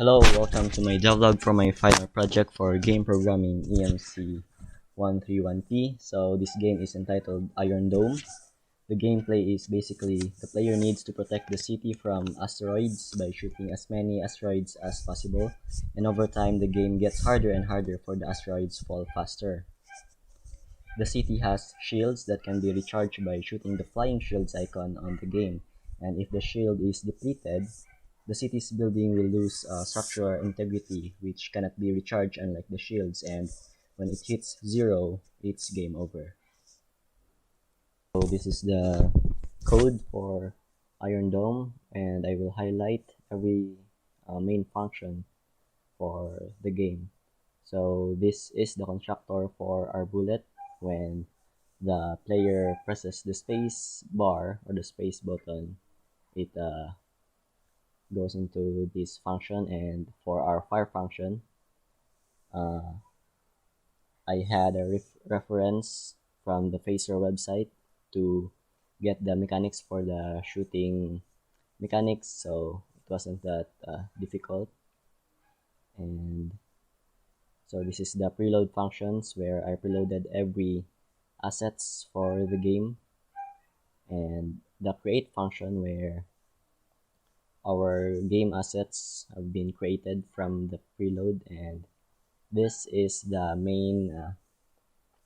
Hello, welcome to my devlog for my final project for game programming EMC 131T. So this game is entitled Iron Dome. The gameplay is basically the player needs to protect the city from asteroids by shooting as many asteroids as possible, and over time the game gets harder and harder for the asteroids fall faster. The city has shields that can be recharged by shooting the flying shields icon on the game, and if the shield is depleted, the city's building will lose structural integrity, which cannot be recharged unlike the shields, and when it hits 0, it's game over. So this is the code for Iron Dome, and I will highlight every main function for the game. So this is the constructor for our bullet. When the player presses the space bar or the space button, it goes into this function. And for our fire function, uh, I had a reference from the Phaser website to get the mechanics for the shooting mechanics, so it wasn't that difficult. And so this is the preload functions where I preloaded every assets for the game, and the create function where our game assets have been created from the preload, and this is the main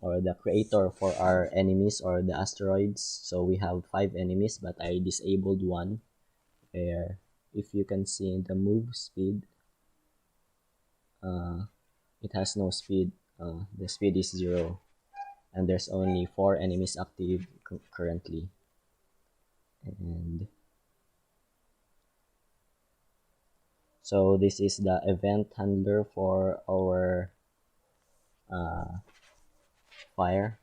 or the creator for our enemies or the asteroids. So we have 5 enemies, but I disabled one where if you can see the move speed, it has no speed. The speed is 0, and there's only 4 enemies active currently. And so this is the event handler for our fire,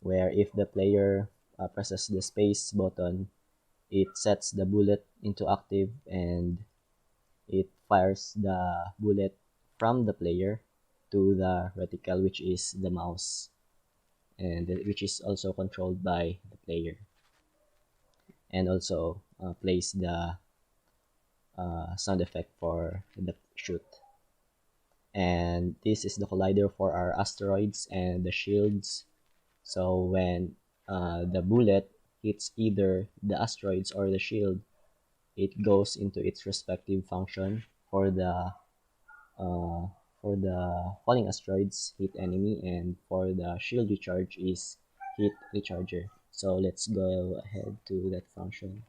where if the player presses the space button, it sets the bullet into active and it fires the bullet from the player to the reticle, which is the mouse, and which is also controlled by the player, and also plays the sound effect for the shoot. And this is the collider for our asteroids and the shields. So when the bullet hits either the asteroids or the shield, it goes into its respective function. For the falling asteroids, hit enemy, and for the shield recharge is hit recharger. So let's go ahead to that function.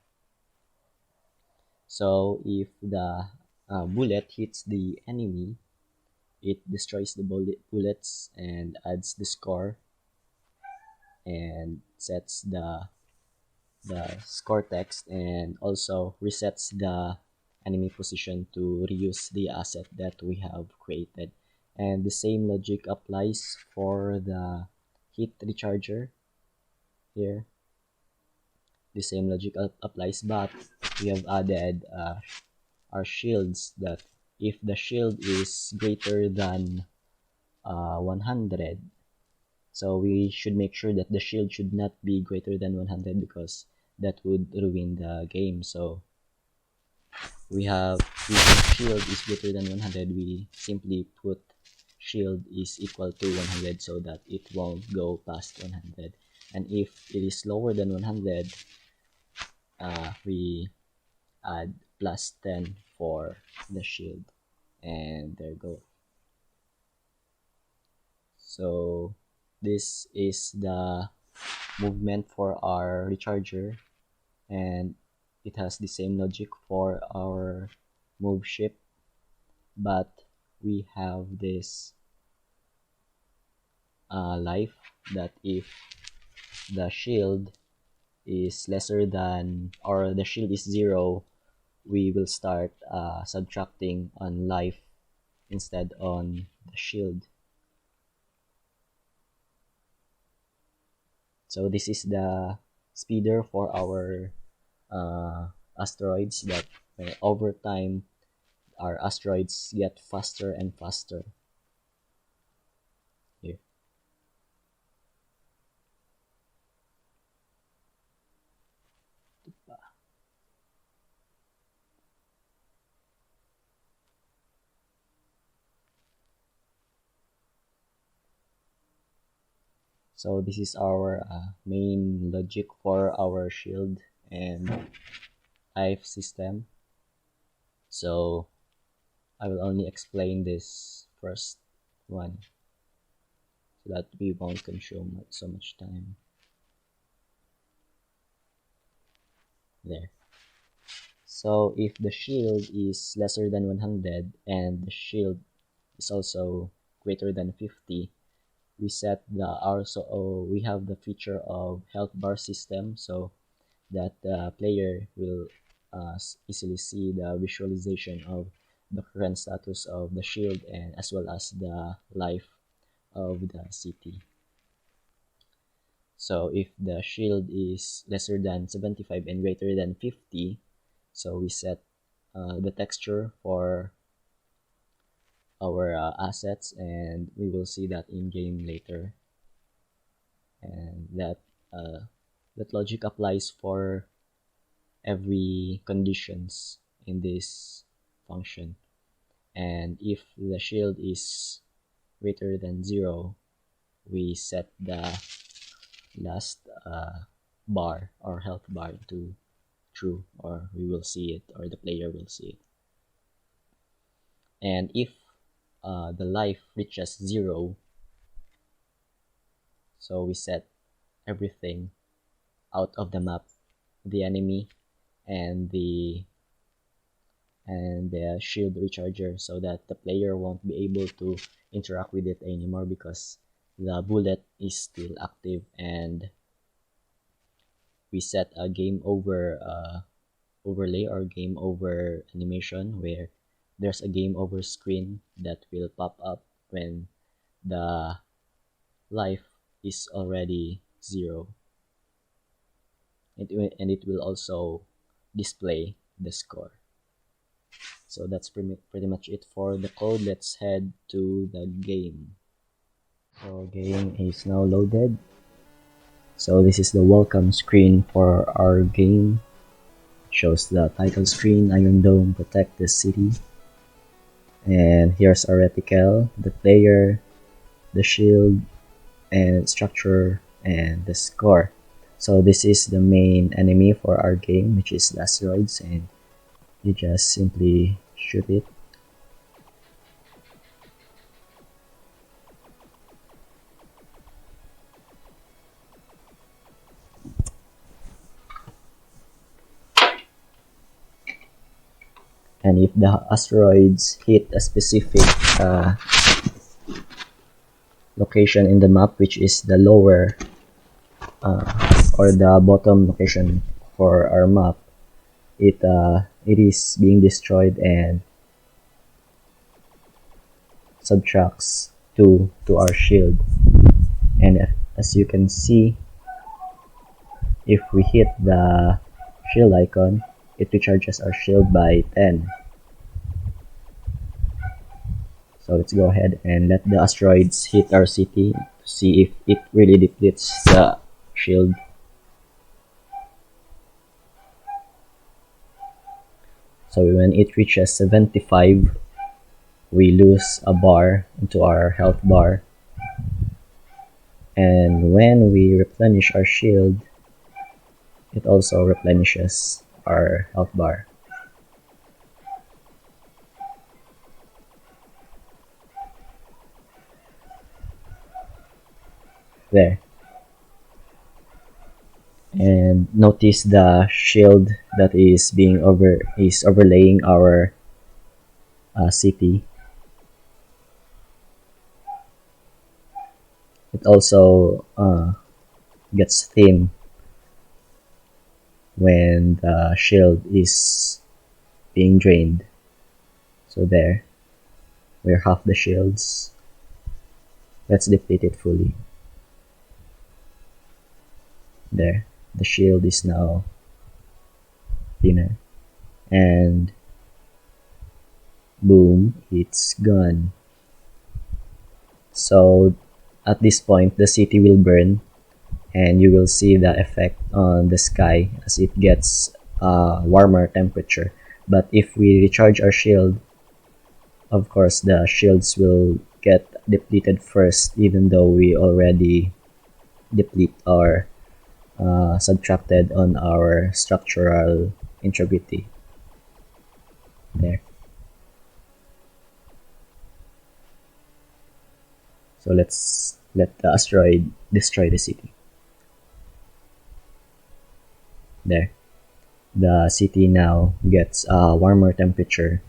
So if the bullet hits the enemy, it destroys the bullets and adds the score and sets the score text, and also resets the enemy position to reuse the asset that we have created. And the same logic applies for the hit recharger here. The same logic applies, but we have added our shields, that if the shield is greater than 100, so we should make sure that the shield should not be greater than 100, because that would ruin the game. So if shield is greater than 100, we simply put shield is equal to 100 so that it won't go past 100. And if it is lower than 100, we add plus 10 for the shield, and there you go. So this is the movement for our recharger, and it has the same logic for our move ship, but we have this life, that if the shield is lesser than, or the shield is 0, we will start subtracting on life instead on the shield. So this is the speeder for our asteroids, that over time our asteroids get faster and faster. Here. So this is our main logic for our shield and life system. So I will only explain this first one so that we won't consume so much time. There. So if the shield is lesser than 100 and the shield is also greater than 50, we set the we have the feature of health bar system, so that the player will easily see the visualization of the current status of the shield and as well as the life of the city. So if the shield is lesser than 75 and greater than 50, so we set the texture for our assets, and we will see that in game later. And that logic applies for every conditions in this function. And if the shield is greater than 0, we set the last bar or health bar to true, or we will see it, or the player will see it. And if the life reaches 0, so we set everything out of the map, the enemy and the shield recharger, so that the player won't be able to interact with it anymore because the bullet is still active. And we set a game over overlay or game over animation, where there's a game over screen that will pop up when the life is already 0. And it will also display the score. So that's pretty much it for the code. Let's head to the game. So game is now loaded. So this is the welcome screen for our game. It shows the title screen, Iron Dome, protect the city. And here's our reticle, the player, the shield, and structure, and the score. So this is the main enemy for our game, which is the asteroids, and you just simply shoot it. And if the asteroids hit a specific location in the map, which is the lower or the bottom location for our map, it is being destroyed and subtracts 2 to our shield. And as you can see, if we hit the shield icon, it recharges our shield by 10. So let's go ahead and let the asteroids hit our city to see if it really depletes the shield. So when it reaches 75, we lose a bar into our health bar. And when we replenish our shield, it also replenishes our health bar. There. And notice the shield that is overlaying our city. It also gets thin when the shield is being drained. So there, we're half the shields. Let's deplete it fully. There, the shield is now thinner, and boom, it's gone. So at this point, the city will burn, and you will see the effect on the sky as it gets warmer temperature. But if we recharge our shield, of course the shields will get depleted first, even though we already deplete or subtracted on our structural integrity. There. So let's let the asteroid destroy the city. There. The city now gets a warmer temperature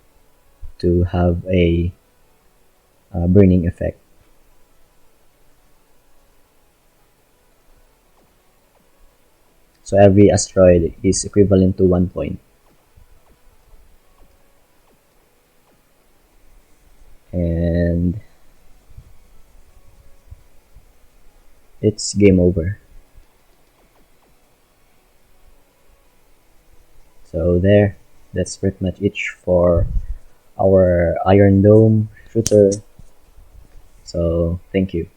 to have a burning effect. So every asteroid is equivalent to 1 point. And it's game over. So there, that's pretty much it for our Iron Dome shooter. So thank you.